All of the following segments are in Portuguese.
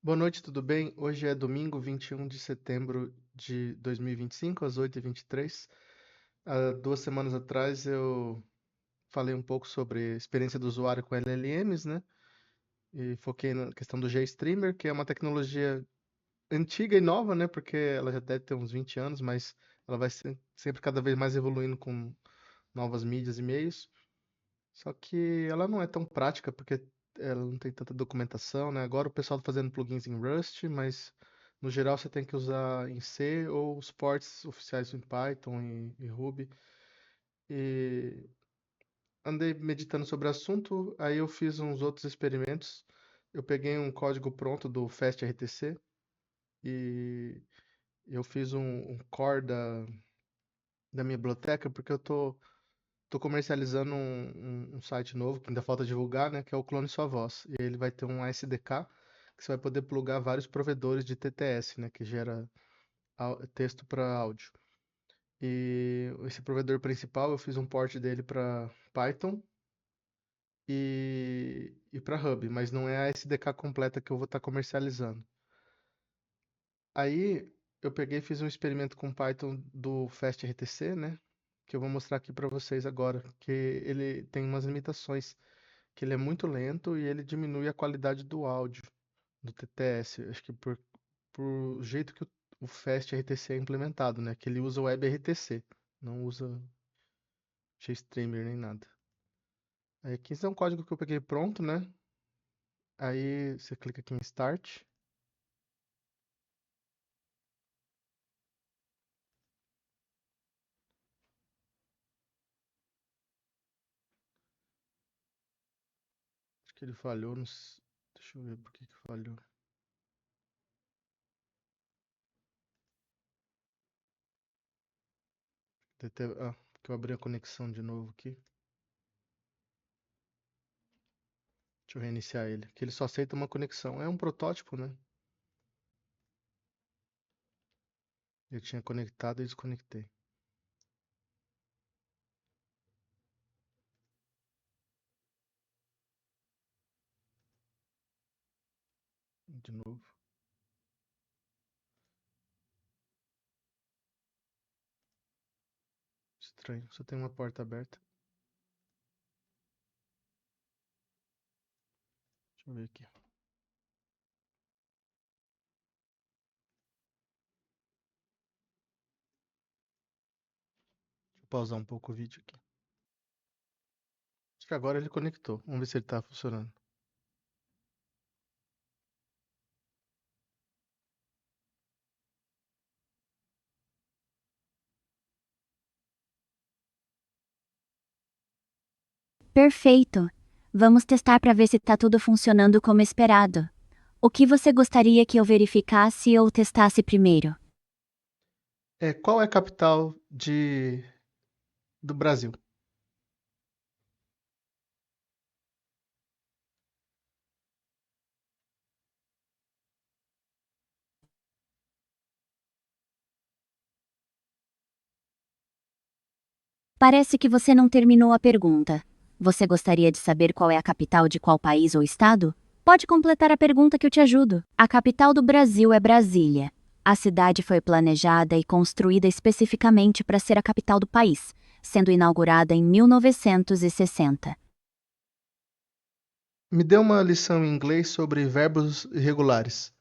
Boa noite, tudo bem? Hoje é domingo, 21 de setembro de 2025, às 8h23. Há 2 semanas atrás eu falei um pouco sobre experiência do usuário com LLMs, né? E foquei na questão do GStreamer, que é uma tecnologia antiga e nova, né? Porque ela já deve ter uns 20 anos, mas ela vai sempre cada vez mais evoluindo com novas mídias e meios. Só que ela não é tão prática, porque ela não tem tanta documentação, né? Agora o pessoal tá fazendo plugins em Rust, mas no geral você tem que usar em C ou os ports oficiais em Python e Ruby. E andei meditando sobre o assunto, aí eu fiz uns outros experimentos. Eu peguei um código pronto do FastRTC e eu fiz um core da minha biblioteca, porque eu tô comercializando um site novo que ainda falta divulgar, né? Que é o Clone Sua Voz. E ele vai ter um SDK que você vai poder plugar vários provedores de TTS, né? Que gera texto para áudio. E esse provedor principal eu fiz um port dele para Python e para Hub, mas não é a SDK completa que eu vou estar comercializando. Aí eu peguei e fiz um experimento com Python do FastRTC, né? Que eu vou mostrar aqui para vocês agora, que ele tem umas limitações, que ele é muito lento e ele diminui a qualidade do áudio do TTS. Acho que por jeito que o FastRTC é implementado, né? Que ele usa o WebRTC, não usa GStreamer nem nada. Aí aqui esse é um código que eu peguei pronto, né? Aí você clica aqui em Start. Acho que ele falhou. Deixa eu ver por que falhou. Porque eu abri a conexão de novo aqui. Deixa eu reiniciar ele. Que ele só aceita uma conexão. É um protótipo, né? Eu tinha conectado e desconectei. De novo. Estranho. Só tem uma porta aberta. Deixa eu ver aqui. Deixa eu pausar um pouco o vídeo aqui. Acho que agora ele conectou. Vamos ver se ele tá funcionando. Perfeito! Vamos testar para ver se está tudo funcionando como esperado. O que você gostaria que eu verificasse ou testasse primeiro? Qual é a capital do Brasil? Parece que você não terminou a pergunta. Você gostaria de saber qual é a capital de qual país ou estado? Pode completar a pergunta que eu te ajudo. A capital do Brasil é Brasília. A cidade foi planejada e construída especificamente para ser a capital do país, sendo inaugurada em 1960. Me dê uma lição em inglês sobre verbos irregulares.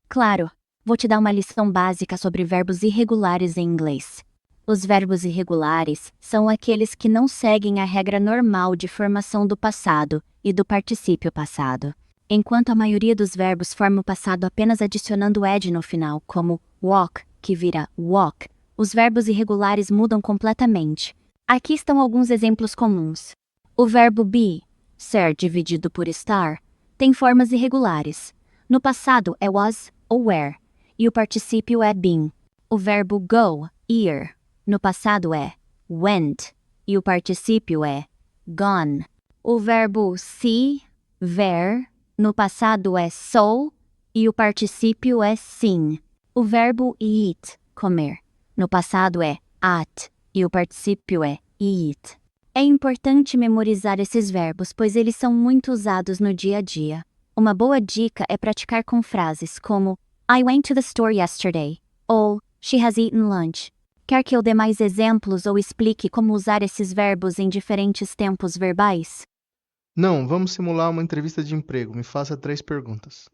Claro, vou te dar uma lição básica sobre verbos irregulares em inglês. Os verbos irregulares são aqueles que não seguem a regra normal de formação do passado e do particípio passado. Enquanto a maioria dos verbos forma o passado apenas adicionando ed no final, como walk, que vira walk, os verbos irregulares mudam completamente. Aqui estão alguns exemplos comuns. O verbo be, ser dividido por estar, tem formas irregulares. No passado é was ou were, e o particípio é been. O verbo go, ir, no passado é went, e o particípio é gone. O verbo see, ver, no passado é saw e o particípio é seen. O verbo eat, comer, no passado é ate e o particípio é eat. É importante memorizar esses verbos, pois eles são muito usados no dia a dia. Uma boa dica é praticar com frases como I went to the store yesterday ou She has eaten lunch. Quer que eu dê mais exemplos ou explique como usar esses verbos em diferentes tempos verbais? Não, vamos simular uma entrevista de emprego. Me faça 3 perguntas.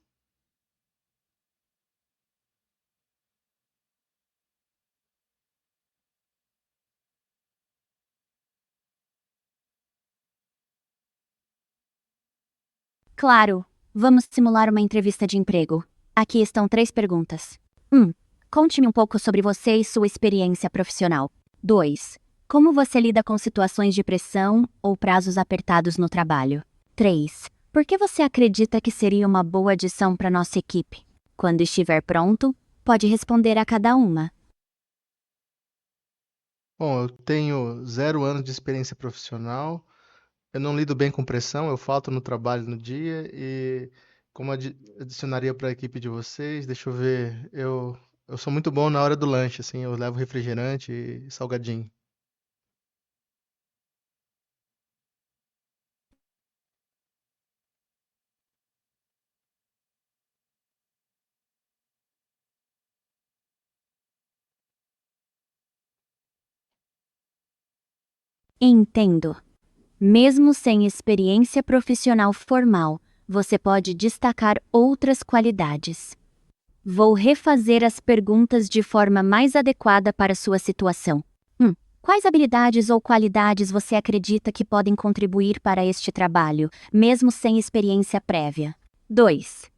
Claro, vamos simular uma entrevista de emprego. Aqui estão 3 perguntas. 1. Conte-me um pouco sobre você e sua experiência profissional. 2. Como você lida com situações de pressão ou prazos apertados no trabalho? 3. Por que você acredita que seria uma boa adição para nossa equipe? Quando estiver pronto, pode responder a cada uma. Bom, eu tenho 0 anos de experiência profissional. Eu não lido bem com pressão, eu falto no trabalho no dia e como adicionaria para a equipe de vocês, deixa eu ver, eu sou muito bom na hora do lanche, assim, eu levo refrigerante e salgadinho. Entendo. Mesmo sem experiência profissional formal, você pode destacar outras qualidades. Vou refazer as perguntas de forma mais adequada para sua situação. Quais habilidades ou qualidades você acredita que podem contribuir para este trabalho, mesmo sem experiência prévia? 2.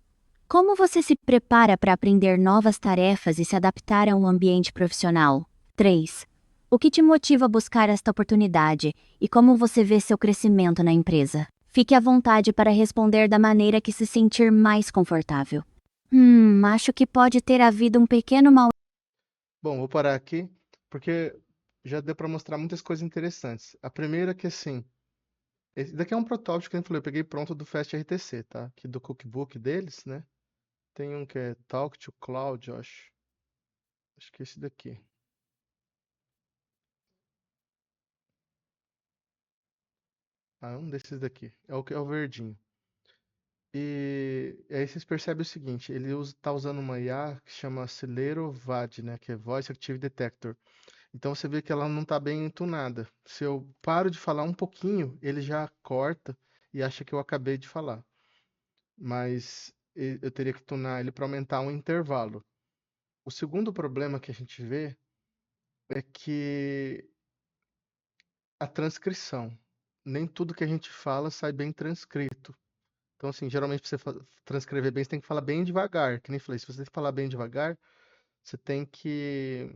Como você se prepara para aprender novas tarefas e se adaptar a um ambiente profissional? 3. O que te motiva a buscar esta oportunidade e como você vê seu crescimento na empresa? Fique à vontade para responder da maneira que se sentir mais confortável. Acho que pode ter havido um pequeno mal. Bom, vou parar aqui porque já deu para mostrar muitas coisas interessantes. A primeira é que assim, esse daqui é um protótipo que eu falei, eu peguei pronto do Fast RTC, tá? Aqui do cookbook deles, né? Tem um que é Talk to Cloud, eu acho. Acho que é esse daqui. Ah, um desses daqui. É o que é o verdinho. E aí vocês percebem o seguinte, ele tá usando uma IA que chama Celero VAD, né, que é Voice Active Detector. Então você vê que ela não está bem entunada. Se eu paro de falar um pouquinho, ele já corta e acha que eu acabei de falar. Mas eu teria que tunar ele para aumentar um intervalo. O segundo problema que a gente vê é que a transcrição. Nem tudo que a gente fala sai bem transcrito. Então, assim, geralmente pra você transcrever bem, você tem que falar bem devagar. Que nem falei, se você tem que falar bem devagar, você tem que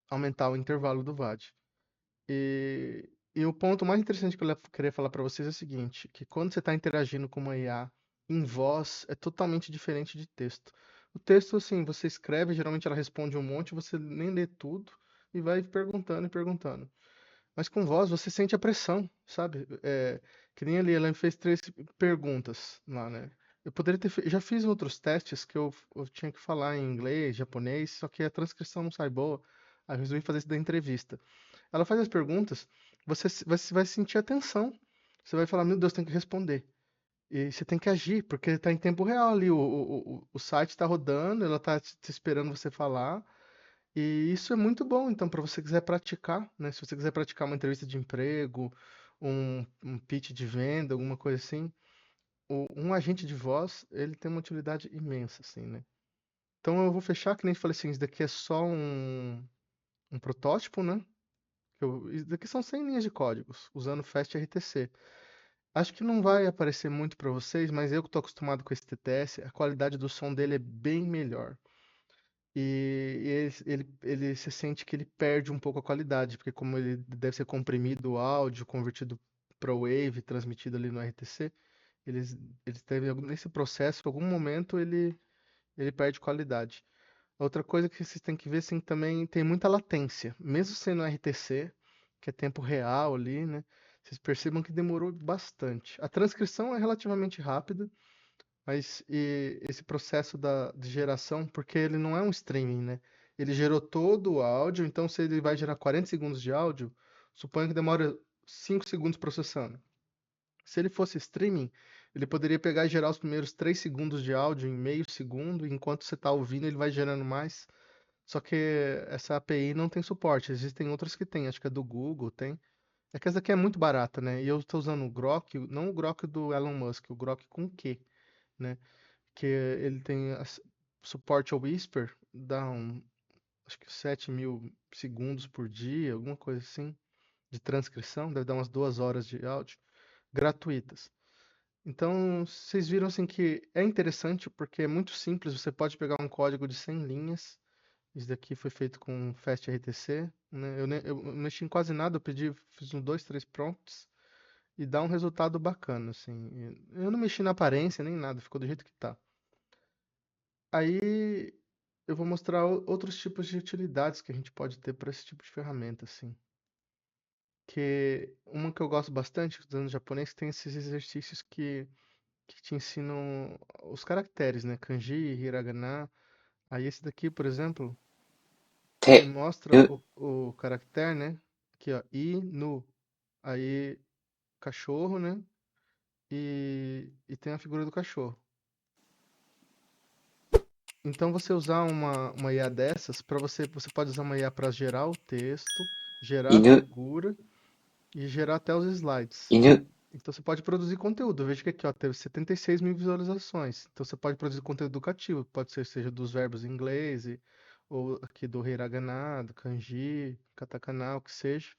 aumentar o intervalo do VAD. E o ponto mais interessante que eu queria falar para vocês é o seguinte, que quando você está interagindo com uma IA em voz, é totalmente diferente de texto. O texto, assim, você escreve, geralmente ela responde um monte, você nem lê tudo e vai perguntando e perguntando. Mas com voz você sente a pressão, sabe? Que nem ali, ela me fez 3 perguntas lá, né? Eu poderia ter já fiz outros testes que eu tinha que falar em inglês, japonês, só que a transcrição não sai boa. Aí eu resolvi fazer isso da entrevista. Ela faz as perguntas, vai sentir a tensão. Você vai falar, meu Deus, tem que responder. E você tem que agir, porque está em tempo real ali. O site está rodando, ela está te esperando você falar. E isso é muito bom, então, para você quiser praticar, né? Se você quiser praticar uma entrevista de emprego, um pitch de venda, alguma coisa assim, um agente de voz, ele tem uma utilidade imensa, assim, né? Então eu vou fechar, que nem falei assim, isso daqui é só um protótipo, né? Isso daqui são 100 linhas de códigos, usando FastRTC. Acho que não vai aparecer muito para vocês, mas eu que estou acostumado com esse TTS, a qualidade do som dele é bem melhor. Ele se sente que ele perde um pouco a qualidade, porque como ele deve ser comprimido o áudio, convertido para Wave, transmitido ali no RTC, eles teve nesse processo, em algum momento ele perde qualidade. Outra coisa que vocês têm que ver, assim, também tem muita latência. Mesmo sendo RTC, que é tempo real ali, né? Vocês percebam que demorou bastante. A transcrição é relativamente rápida, mas esse processo de geração, porque ele não é um streaming, né? Ele gerou todo o áudio, então se ele vai gerar 40 segundos de áudio, suponho que demora 5 segundos processando. Se ele fosse streaming, ele poderia pegar e gerar os primeiros 3 segundos de áudio em meio segundo, e enquanto você está ouvindo, ele vai gerando mais. Só que essa API não tem suporte. Existem outras que tem, acho que é do Google tem. É que essa daqui é muito barata, né? E eu estou usando o Grok, não o Grok do Elon Musk, o Grok com Q, né? Que ele tem suporte ao Whisper, acho que 7.000 segundos por dia, alguma coisa assim, de transcrição, deve dar umas 2 horas de áudio, gratuitas. Então, vocês viram assim que é interessante porque é muito simples, você pode pegar um código de 100 linhas. Isso daqui foi feito com FastRTC, né? Eu não mexi em quase nada, eu pedi, fiz uns 2, 3 prompts e dá um resultado bacana, assim. Eu não mexi na aparência nem nada, ficou do jeito que tá. Aí eu vou mostrar outros tipos de utilidades que a gente pode ter para esse tipo de ferramenta, assim. Que uma que eu gosto bastante, usando japonês, tem esses exercícios que te ensinam os caracteres, né? Kanji, hiragana. Aí esse daqui, por exemplo, ele 手、mostra う、o caractere, né? Aqui, ó, I, nu. Aí, cachorro, né? E tem a figura do cachorro. Então, você usar uma IA dessas, você pode usar uma IA para gerar o texto, gerar a 犬、figura e gerar até os slides. 犬、Então, você pode produzir conteúdo. Veja que aqui, ó, teve 76 mil visualizações. Então, você pode produzir conteúdo educativo. Pode ser, seja dos verbos em inglês, ou aqui do hiragana, do kanji, katakana, o que seja.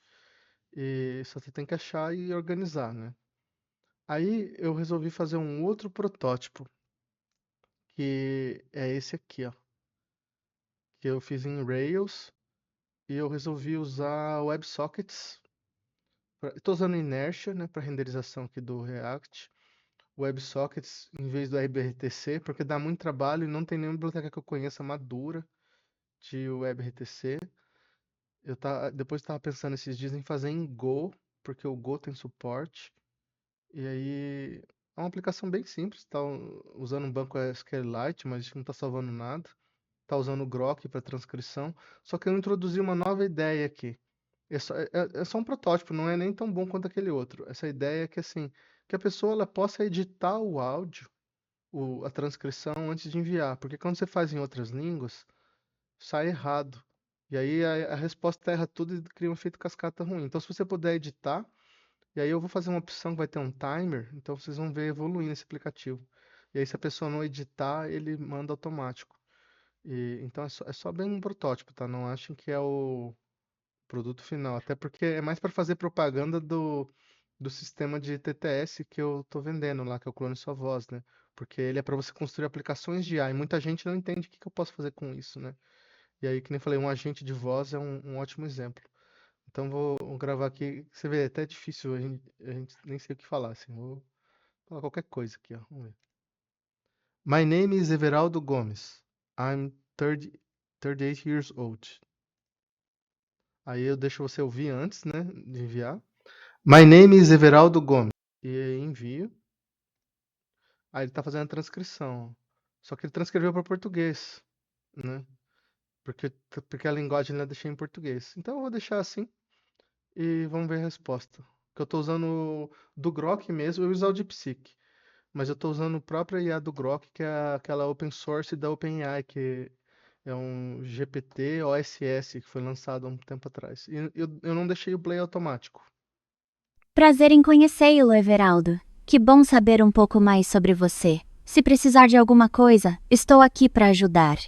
E só você tem que achar e organizar, né? Aí eu resolvi fazer um outro protótipo, que é esse aqui, ó, que eu fiz em Rails e eu resolvi usar WebSockets. Estou usando Inertia, né, para renderização aqui do React. WebSockets em vez do RBRTC, porque dá muito trabalho e não tem nenhuma biblioteca que eu conheça madura de WebRTC. Depois estava pensando esses dias em fazer em Go, porque o Go tem suporte. E aí é uma aplicação bem simples, tá usando um banco SQLite, mas isso não está salvando nada. Tá usando o Grok para transcrição. Só que eu introduzi uma nova ideia aqui. É só um protótipo, não é nem tão bom quanto aquele outro. Essa ideia é que assim, que a pessoa ela possa editar o áudio, a transcrição antes de enviar, porque quando você faz em outras línguas, sai errado. E aí a resposta erra tudo e cria um efeito cascata ruim. Então, se você puder editar, e aí eu vou fazer uma opção que vai ter um timer, então vocês vão ver evoluindo esse aplicativo. E aí se a pessoa não editar, ele manda automático. Então é só bem um protótipo, tá? Não achem que é o produto final. Até porque é mais para fazer propaganda do sistema de TTS que eu tô vendendo lá, que é o Clone Sua Voz, né? Porque ele é para você construir aplicações de IA. E muita gente não entende o que eu posso fazer com isso, né? E aí, que nem falei, um agente de voz é um ótimo exemplo. Então vou gravar aqui. Você vê, é até difícil, a gente nem sei o que falar, assim. Vou falar qualquer coisa aqui, ó. Vamos ver. My name is Everaldo Gomes. I'm 30, 38 years old. Aí eu deixo você ouvir antes, né, de enviar. My name is Everaldo Gomes. E aí envio. Aí ele tá fazendo a transcrição. Só que ele transcreveu para português, né? Porque a linguagem ele deixei em português. Então eu vou deixar assim e vamos ver a resposta. Que eu tô usando do Grok mesmo, eu uso o DeepSeek. Mas eu estou usando o próprio IA do Grok, que é aquela open source da OpenAI, que é um GPT OSS que foi lançado há um tempo atrás. E eu não deixei o play automático. Prazer em conhecê-lo, Everaldo. Que bom saber um pouco mais sobre você. Se precisar de alguma coisa, estou aqui para ajudar.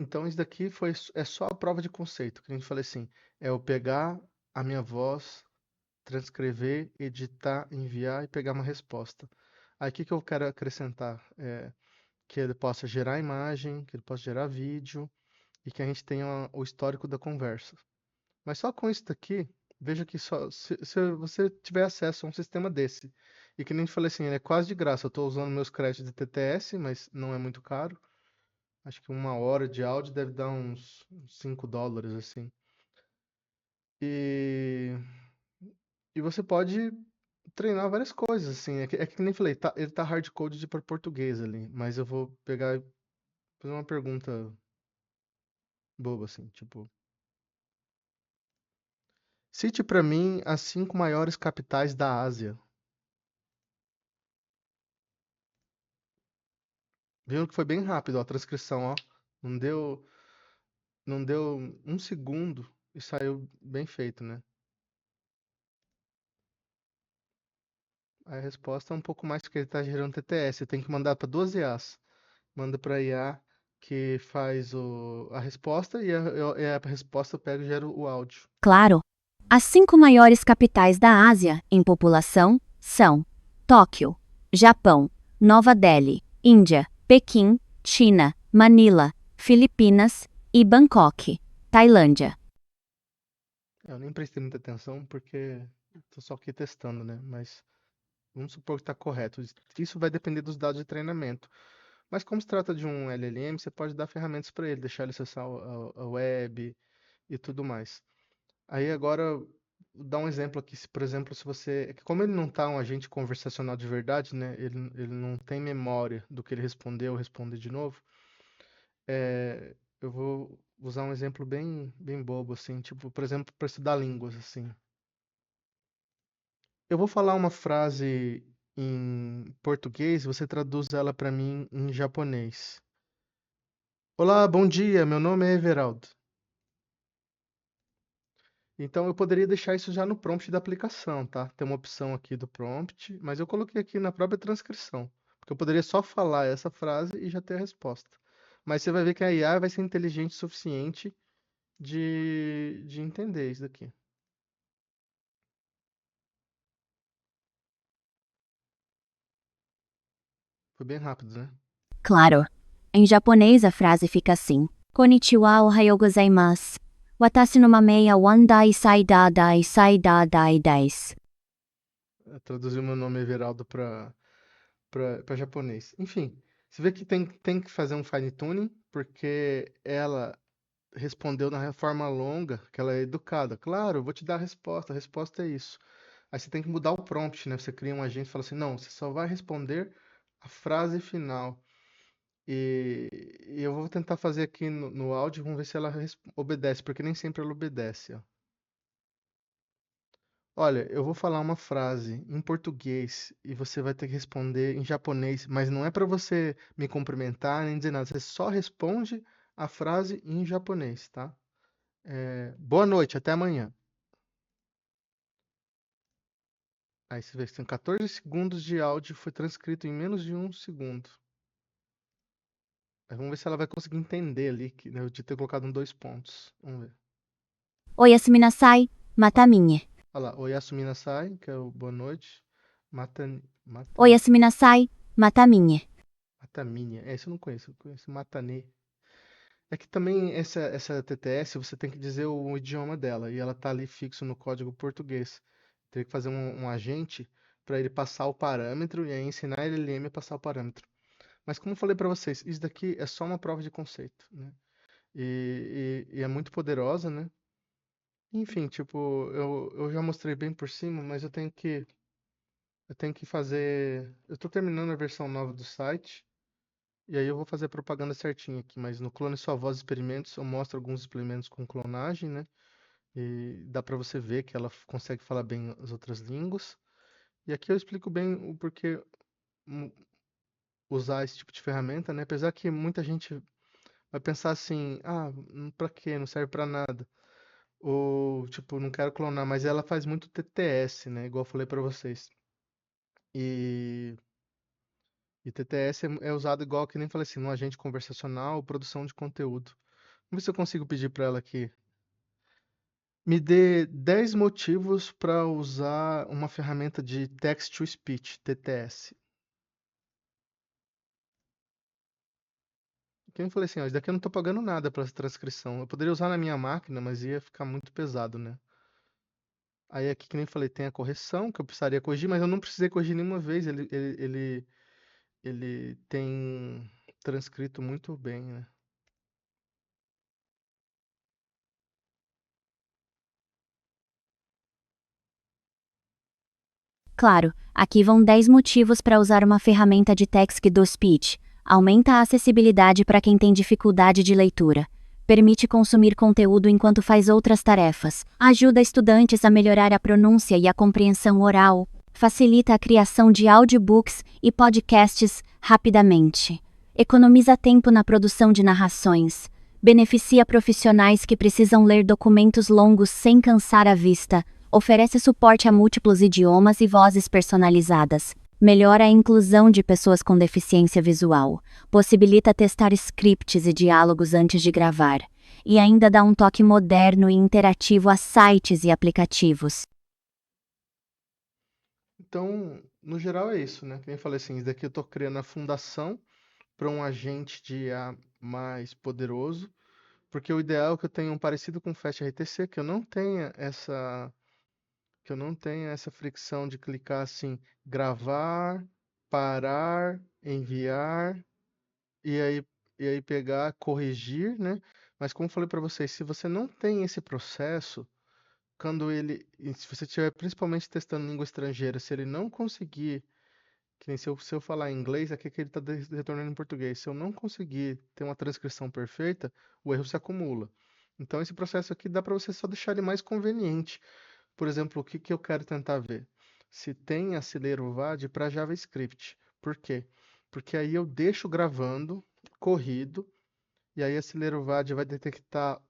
Então isso daqui é só a prova de conceito, que a gente falei assim, é eu pegar a minha voz, transcrever, editar, enviar e pegar uma resposta. Aí o que eu quero acrescentar? Que ele possa gerar imagem, que ele possa gerar vídeo e que a gente tenha o histórico da conversa. Mas só com isso daqui, veja que só se você tiver acesso a um sistema desse, e que nem eu falei assim, ele é quase de graça. Eu estou usando meus créditos de TTS, mas não é muito caro. Acho que 1 hora de áudio deve dar uns US$ 5, assim. E, e você pode treinar várias coisas, assim. É que nem falei, ele tá hardcoded para português ali, mas eu vou pegar e fazer uma pergunta boba, assim, tipo, cite pra mim as 5 maiores capitais da Ásia. Viu que foi bem rápido, ó, a transcrição, ó. Não deu, não deu 1 segundo e saiu bem feito, né? A resposta é um pouco mais porque ele tá gerando TTS. Tem que mandar para duas IAs. Manda para IA que faz a resposta e a resposta pega e gera o áudio. Claro. As 5 maiores capitais da Ásia, em população, são Tóquio, Japão, Nova Delhi, Índia, Pequim, China, Manila, Filipinas e Bangkok, Tailândia. Eu nem prestei muita atenção porque tô só aqui testando, né? Mas vamos supor que está correto. Isso vai depender dos dados de treinamento. Mas como se trata de um LLM, você pode dar ferramentas para ele, deixar ele acessar a web e tudo mais. Aí agora, vou dar um exemplo aqui. Por exemplo, se você. É que como ele não está um agente conversacional de verdade, né? Ele não tem memória do que ele respondeu, responder de novo. Eu vou usar um exemplo bem bobo, assim. Tipo, por exemplo, para estudar línguas, assim. Eu vou falar uma frase em português, você traduz ela para mim em japonês. Olá, bom dia, meu nome é Everaldo. Então eu poderia deixar isso já no prompt da aplicação, tá? Tem uma opção aqui do prompt, mas eu coloquei aqui na própria transcrição, porque eu poderia só falar essa frase e já ter a resposta. Mas você vai ver que a IA vai ser inteligente o suficiente de entender isso daqui. Foi bem rápido, né? Claro. Em japonês a frase fica assim: Konnichiwa ohayou gozaimasu. Watashi no mamei wa wandai sai da dai desu. Eu traduzi o meu nome Everaldo para japonês. Enfim, você vê que tem que fazer um fine tuning, porque ela respondeu na forma longa, que ela é educada. Claro, eu vou te dar a resposta é isso. Aí você tem que mudar o prompt, né? Você cria um agente e fala assim, não, você só vai responder a frase final. E eu vou tentar fazer aqui no áudio, vamos ver se ela obedece, porque nem sempre ela obedece, ó. Olha, eu vou falar uma frase em português e você vai ter que responder em japonês, mas não é para você me cumprimentar nem dizer nada, você só responde a frase em japonês, tá? Boa noite, até amanhã. Aí você vê que são 14 segundos de áudio, foi transcrito em menos de 1 segundo. Aí vamos ver se ela vai conseguir entender ali, que né, eu de ter colocado dois pontos. Vamos ver. Oyasumi nasai, mata minhe. Olha lá, Oyasumi Nasai, que é o boa noite. Oyasumi nasai, mata minhe. Mataminia. Esse eu não conheço, eu conheço Matane. É que também essa TTS você tem que dizer o idioma dela e ela tá ali fixo no código português. Teria que fazer um agente para ele passar o parâmetro e aí ensinar ele LLM a passar o parâmetro. Mas como eu falei para vocês, isso daqui é só uma prova de conceito, né? E é muito poderosa, né? Enfim, tipo, eu já mostrei bem por cima, mas eu tenho que fazer. Eu tô terminando a versão nova do site. E aí eu vou fazer a propaganda certinho aqui, mas no Clone Sua Voz Experimentos eu mostro alguns experimentos com clonagem, né? E dá pra você ver que ela consegue falar bem as outras línguas. E aqui eu explico bem o porquê hum, usar esse tipo de ferramenta, né? Apesar que muita gente vai pensar assim, pra quê? Não serve pra nada. Ou tipo, não quero clonar, mas ela faz muito TTS, né? Igual eu falei pra vocês. E, e TTS é usado igual que nem falei assim, no agente conversacional, produção de conteúdo. Vamos ver se eu consigo pedir para ela aqui. Me dê 10 motivos para usar uma ferramenta de Text to Speech, TTS. Que eu falei assim, ó, isso daqui eu não tô pagando nada para essa transcrição. Eu poderia usar na minha máquina, mas ia ficar muito pesado, né? Aí aqui, que nem falei, tem a correção, que eu precisaria corrigir, mas eu não precisei corrigir nenhuma vez. Ele tem transcrito muito bem, né? Claro, aqui vão 10 motivos para usar uma ferramenta de text-to-speech. Aumenta a acessibilidade para quem tem dificuldade de leitura. Permite consumir conteúdo enquanto faz outras tarefas. Ajuda estudantes a melhorar a pronúncia e a compreensão oral. Facilita a criação de audiobooks e podcasts rapidamente. Economiza tempo na produção de narrações. Beneficia profissionais que precisam ler documentos longos sem cansar a vista. Oferece suporte a múltiplos idiomas e vozes personalizadas. Melhora a inclusão de pessoas com deficiência visual. Possibilita testar scripts e diálogos antes de gravar. E ainda dá um toque moderno e interativo a sites e aplicativos. Então, no geral é isso, né? Que nem eu falei assim, isso daqui eu tô criando a fundação para um agente de IA mais poderoso, porque o ideal é que eu tenha um parecido com o FastRTC, que eu não tenha essa fricção de clicar assim, gravar, parar, enviar e aí pegar, corrigir, né? Mas como eu falei para vocês, se você não tem esse processo, e se você estiver principalmente testando língua estrangeira, se ele não conseguir, que nem se eu falar inglês, aqui é que ele está retornando em português. Se eu não conseguir ter uma transcrição perfeita, o erro se acumula. Então esse processo aqui dá para você só deixar ele mais conveniente. Por exemplo, o que que eu quero tentar ver? Se tem acelero VAD para JavaScript. Por quê? Porque aí eu deixo gravando, corrido, e aí acelero VAD vai detectar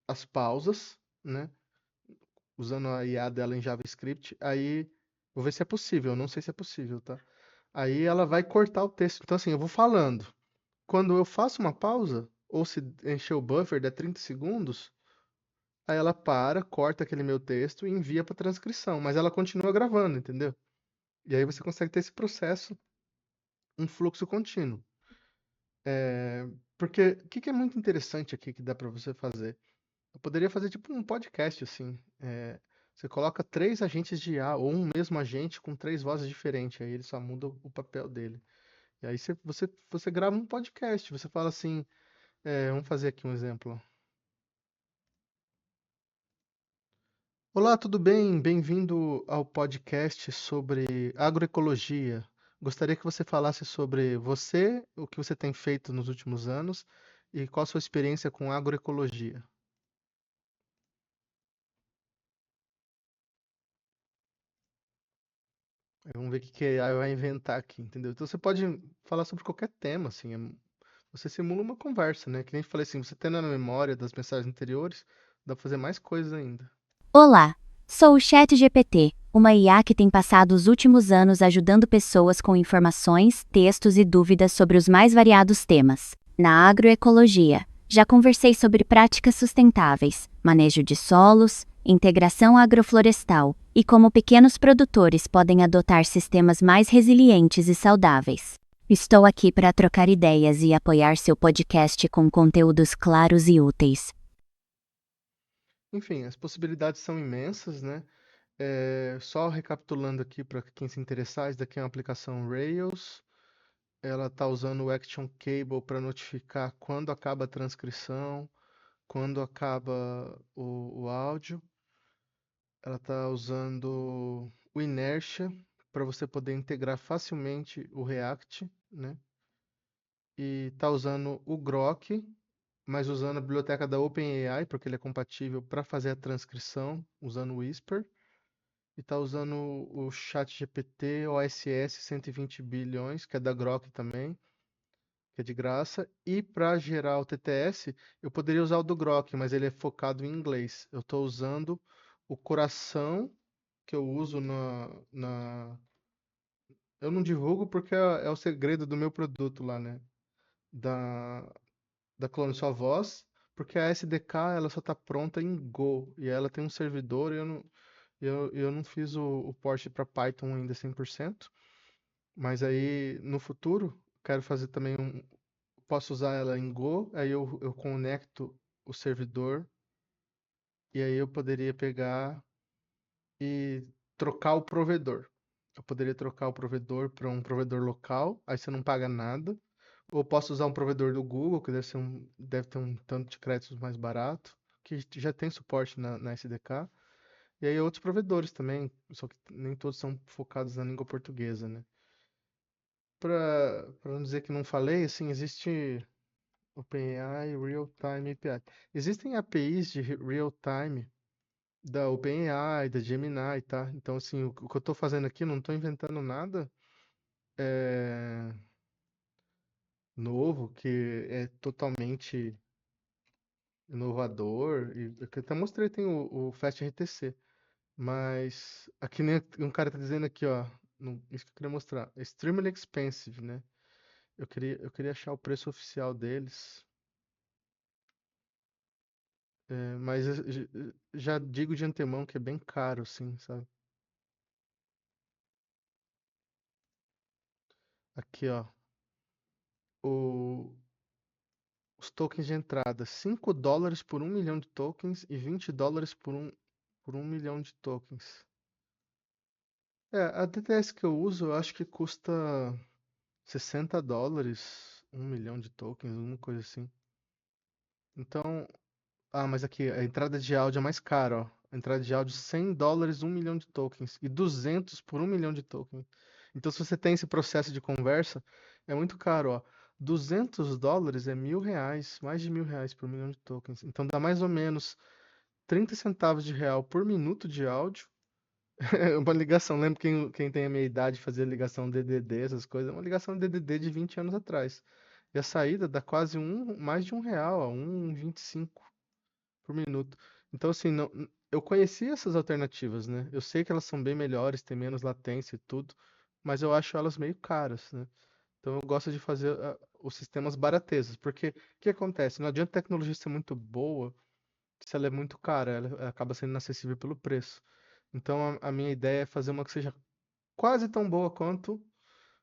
as pausas, né? Usando a IA dela em JavaScript. Aí, vou ver se é possível. Eu não sei se é possível, tá? Aí ela vai cortar o texto. Então, assim, eu vou falando. Quando eu faço uma pausa, ou se encher o buffer, der 30 segundos, aí ela para, corta aquele meu texto e envia para transcrição, mas ela continua gravando, entendeu? E aí você consegue ter esse processo, um fluxo contínuo. Porque o que que é muito interessante aqui que dá para você fazer? Eu poderia fazer tipo um podcast assim. Você coloca três agentes de IA ou um mesmo agente com três vozes diferentes, aí ele só muda o papel dele. E aí você grava um podcast, você fala assim, vamos fazer aqui um exemplo. Olá, tudo bem? Bem-vindo ao podcast sobre agroecologia. Gostaria que você falasse sobre você, o que você tem feito nos últimos anos e qual a sua experiência com agroecologia. Aí vamos ver o que que a AI vai inventar aqui, entendeu? Então você pode falar sobre qualquer tema, assim, você simula uma conversa, né? Que nem eu falei assim, você tendo na memória das mensagens anteriores, dá pra fazer mais coisas ainda. Olá, sou o ChatGPT, uma IA que tem passado os últimos anos ajudando pessoas com informações, textos e dúvidas sobre os mais variados temas. Na agroecologia, já conversei sobre práticas sustentáveis, manejo de solos, integração agroflorestal e como pequenos produtores podem adotar sistemas mais resilientes e saudáveis. Estou aqui para trocar ideias e apoiar seu podcast com conteúdos claros e úteis. Enfim, as possibilidades são imensas, né? Só recapitulando aqui para quem se interessar, isso daqui é uma aplicação Rails. Ela está usando o Action Cable para notificar quando acaba a transcrição, quando acaba o áudio. Ela está usando o Inertia para você poder integrar facilmente o React, né? E está usando o Grok, mas usando a biblioteca da OpenAI, porque ele é compatível para fazer a transcrição, usando o Whisper. E está usando o ChatGPT OSS 120 bilhões, que é da Grok também, que é de graça. E para gerar o TTS, eu poderia usar o do Grok, mas ele é focado em inglês. Eu estou usando o coração que eu uso Eu não divulgo porque é o segredo do meu produto lá, né? Da, da Clone Sua Voz, porque a SDK ela só está pronta em Go e ela tem um servidor e eu não fiz o port para Python ainda 100%, mas aí no futuro quero fazer também posso usar ela em Go, aí eu conecto o servidor e aí eu poderia pegar e trocar o provedor. Eu poderia trocar o provedor para um provedor local, aí você não paga nada. Ou posso usar um provedor do Google, que deve ter um tanto de créditos mais barato, que já tem suporte na SDK. E aí outros provedores também, só que nem todos são focados na língua portuguesa, né? Para não dizer que não falei, assim, existe OpenAI Real-Time API. Existem APIs de real-time da OpenAI, da Gemini, tá? Então, assim, o que eu estou fazendo aqui, não estou inventando nada é, novo, que é totalmente inovador. E eu até mostrei, tem o FastRTC. Mas aqui nem um cara tá dizendo aqui, ó. Isso que eu queria mostrar. Extremely expensive, né? Eu queria achar o preço oficial deles. Mas eu já digo de antemão que é bem caro, assim, sabe? Aqui, ó. o- os tokens de entrada, $5 por 1 milhão de tokens e $20 por um milhão de tokens. A DTS que eu uso, eu acho que custa $60, 1 milhão de tokens, alguma coisa assim. Então, mas aqui, a entrada de áudio é mais cara, ó. A entrada de áudio, $100, 1 milhão de tokens. E 200 por 1 milhão de tokens. Então, se você tem esse processo de conversa, é muito caro, ó. $200 é R$ 1.000, mais de R$ 1.000 por 1 milhão de tokens. Então, dá mais ou menos 30 centavos de real por minuto de áudio. É uma ligação, lembro quem tem a minha idade fazia ligação DDD, essas coisas. É uma ligação DDD de 20 anos atrás. E a saída dá quase mais de R$ 1, ó, 1,25 por minuto. Então, assim, eu conheci essas alternativas, né? Eu sei que elas são bem melhores, tem menos latência e tudo, mas eu acho elas meio caras, né? Então, eu gosto de fazer os sistemas baratezas, porque o que acontece? Não adianta a tecnologia ser muito boa se ela é muito cara, ela acaba sendo inacessível pelo preço. Então, a minha ideia é fazer uma que seja quase tão boa quanto,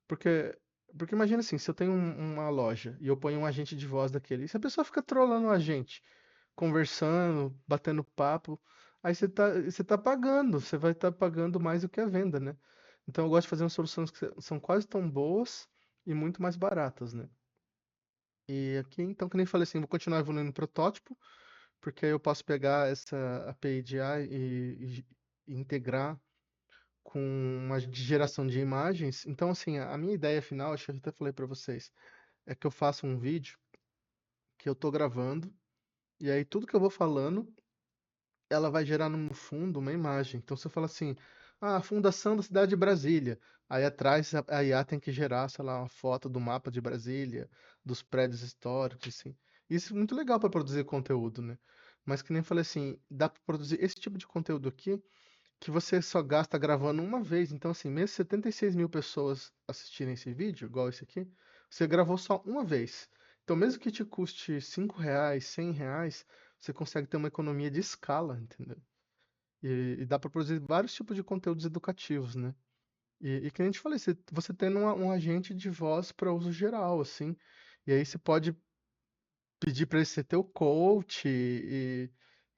porque, porque imagina assim, se eu tenho uma loja e eu ponho um agente de voz daquele, e se a pessoa fica trolando o agente, conversando, batendo papo, aí você tá pagando, você vai estar pagando mais do que a venda, né? Então eu gosto de fazer umas soluções que são quase tão boas e muito mais baratas, né? E aqui, então, que nem falei assim, vou continuar evoluindo o protótipo, porque aí eu posso pegar essa API de AI e integrar com uma geração de imagens. Então, assim, a minha ideia final, acho que eu até falei para vocês, é que eu faça um vídeo que eu tô gravando, e aí tudo que eu vou falando ela vai gerar no fundo uma imagem. Então, se eu falar assim, a fundação da cidade de Brasília, aí atrás a IA tem que gerar, sei lá, uma foto do mapa de Brasília, dos prédios históricos, assim. Isso é muito legal para produzir conteúdo, né? Mas que nem falei assim, dá para produzir esse tipo de conteúdo aqui que você só gasta gravando uma vez. Então, assim, mesmo 76 mil pessoas assistirem esse vídeo, igual esse aqui, você gravou só uma vez. Então, mesmo que te custe R$ 5, R$ 100, você consegue ter uma economia de escala, entendeu? E dá para produzir vários tipos de conteúdos educativos, né? E que a gente falei, você tendo um agente de voz para uso geral, assim, e aí você pode pedir para ele ser teu coach e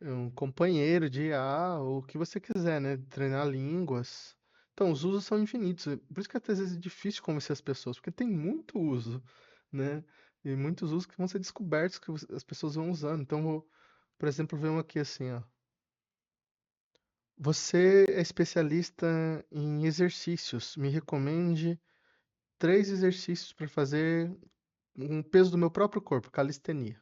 um companheiro de IA, ou o que você quiser, né? Treinar línguas. Então, os usos são infinitos. Por isso que às vezes é difícil convencer as pessoas, porque tem muito uso, né? E muitos usos que vão ser descobertos que as pessoas vão usando. Então, por exemplo, ver um aqui assim, ó. Você é especialista em exercícios. Me recomende 3 exercícios para fazer um peso do meu próprio corpo, calistenia.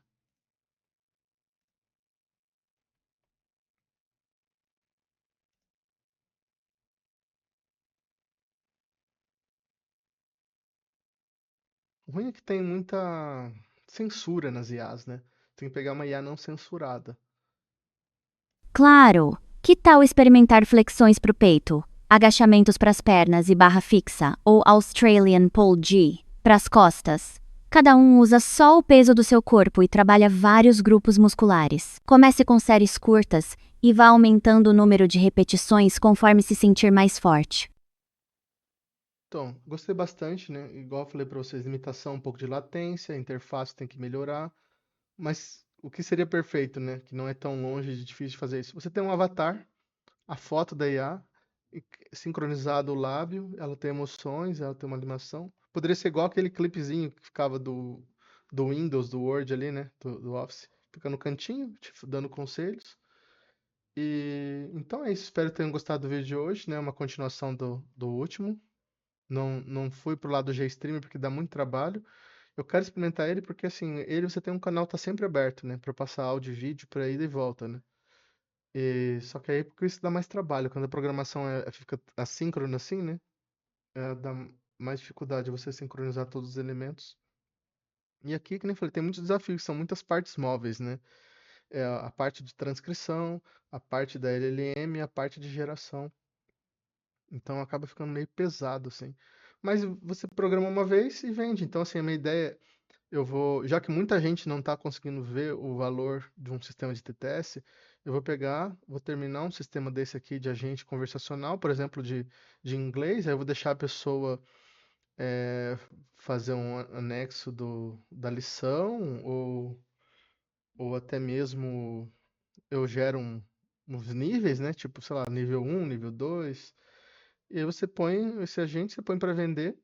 O ruim é que tem muita censura nas IAs, né? Tem que pegar uma IA não censurada. Claro! Que tal experimentar flexões para o peito, agachamentos para as pernas e barra fixa, ou Australian Pole G para as costas? Cada um usa só o peso do seu corpo e trabalha vários grupos musculares. Comece com séries curtas e vá aumentando o número de repetições conforme se sentir mais forte. Então, gostei bastante, né? Igual eu falei para vocês, limitação, um pouco de latência, a interface tem que melhorar. Mas o que seria perfeito, né? Que não é tão longe de difícil de fazer isso. Você tem um avatar, a foto da IA, sincronizado o lábio, ela tem emoções, ela tem uma animação. Poderia ser igual aquele clipezinho que ficava do Windows, do Word ali, né? Do Office. Fica no cantinho, te dando conselhos. E então é isso. Espero que tenham gostado do vídeo de hoje, né? Uma continuação do último. Não fui pro lado do GStreamer porque dá muito trabalho. Eu quero experimentar ele porque assim, ele você tem um canal tá sempre aberto, né? Pra passar áudio e vídeo pra ida e volta, né? Só que aí porque isso dá mais trabalho. Quando a programação fica assíncrona assim, né? Dá mais dificuldade você sincronizar todos os elementos. E aqui, que nem falei, tem muitos desafios, são muitas partes móveis, né? A parte de transcrição, a parte da LLM e a parte de geração. Então acaba ficando meio pesado, assim. Mas você programa uma vez e vende. Então, assim, a minha ideia, já que muita gente não está conseguindo ver o valor de um sistema de TTS, eu vou pegar, vou terminar um sistema desse aqui de agente conversacional, por exemplo, de inglês, aí eu vou deixar a pessoa é, fazer um anexo da lição, ou até mesmo eu gero uns níveis, né? Tipo, sei lá, nível um, nível 2. E aí você põe esse agente, você põe para vender,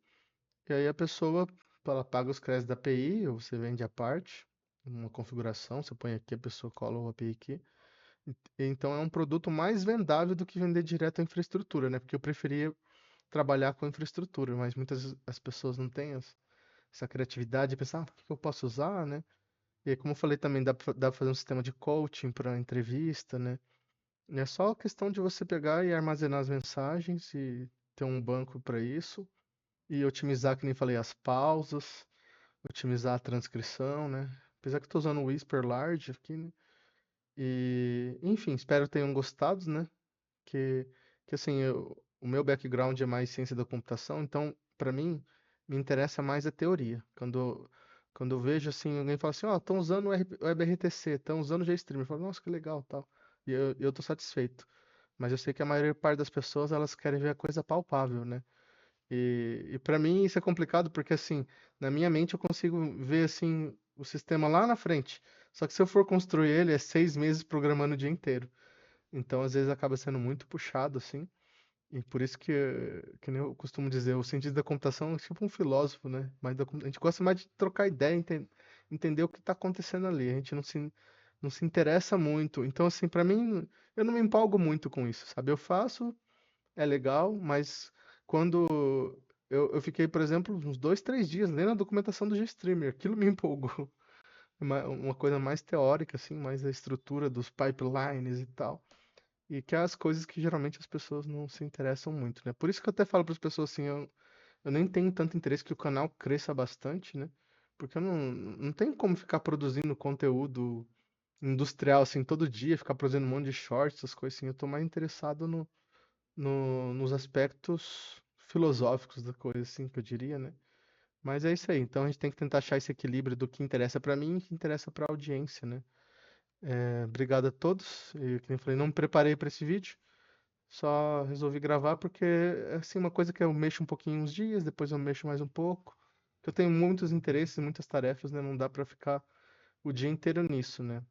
e aí a pessoa ela paga os créditos da API, ou você vende à parte, uma configuração, você põe aqui, a pessoa cola o API aqui. Então é um produto mais vendável do que vender direto à infraestrutura, né? Porque eu preferia trabalhar com infraestrutura, mas muitas as pessoas não têm essa criatividade de pensar, o que eu posso usar, né? E aí, como eu falei também, dá pra fazer um sistema de coaching para entrevista, né? E é só questão de você pegar e armazenar as mensagens e ter um banco para isso e otimizar, que nem falei, as pausas, otimizar a transcrição, né? Apesar que eu tô usando o Whisper Large aqui, né? Enfim, espero que tenham gostado, né? Que, que assim, o meu background é mais ciência da computação, então, para mim, me interessa mais a teoria. Quando eu vejo, assim, alguém fala assim, ó, estão usando o WebRTC, estão usando o JStream, eu falo, nossa, que legal, tal. E eu tô satisfeito. Mas eu sei que a maior parte das pessoas, elas querem ver a coisa palpável, né? E para mim isso é complicado porque, assim, na minha mente eu consigo ver, assim, o sistema lá na frente. Só que se eu for construir ele, é 6 meses programando o dia inteiro. Então, às vezes, acaba sendo muito puxado, assim. E por isso que nem eu costumo dizer, o cientista da computação é tipo um filósofo, né? A gente gosta mais de trocar ideia, entender o que está acontecendo ali. A gente não se interessa muito. Então, assim, para mim, eu não me empolgo muito com isso, sabe? Eu faço, é legal, mas quando eu fiquei, por exemplo, uns 2, 3 dias lendo a documentação do GStreamer, aquilo me empolgou. Uma coisa mais teórica, assim, mais a estrutura dos pipelines e tal. E que é as coisas que geralmente as pessoas não se interessam muito, né? Por isso que eu até falo para as pessoas assim, eu nem tenho tanto interesse que o canal cresça bastante, né? Porque eu não tenho como ficar produzindo conteúdo industrial assim todo dia, ficar produzindo um monte de shorts, essas coisas assim. Eu tô mais interessado nos aspectos filosóficos da coisa, assim, que eu diria, né? Mas é isso aí. Então a gente tem que tentar achar esse equilíbrio do que interessa pra mim e o que interessa pra audiência, né? Obrigado a todos. E, como eu falei, não me preparei pra esse vídeo. Só resolvi gravar porque é assim uma coisa que eu mexo um pouquinho uns dias, depois eu mexo mais um pouco. Eu tenho muitos interesses, muitas tarefas, né? Não dá pra ficar o dia inteiro nisso, né?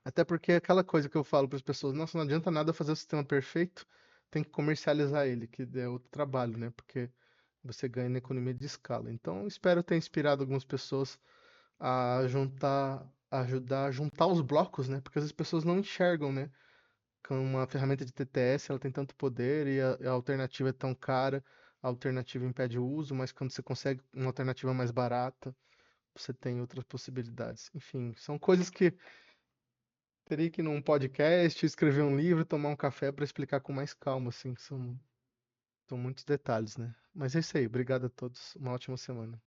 Até porque é aquela coisa que eu falo para as pessoas, nossa, não adianta nada fazer o sistema perfeito, tem que comercializar ele, que é outro trabalho, né? Porque você ganha na economia de escala. Então, espero ter inspirado algumas pessoas a ajudar a juntar os blocos, né? Porque as pessoas não enxergam, né? Com uma ferramenta de TTS, ela tem tanto poder e a alternativa é tão cara, a alternativa impede o uso, mas quando você consegue uma alternativa mais barata, você tem outras possibilidades. Enfim, são coisas que teria que ir num podcast, escrever um livro, tomar um café para explicar com mais calma, assim, que são muitos detalhes, né? Mas é isso aí, obrigado a todos, uma ótima semana.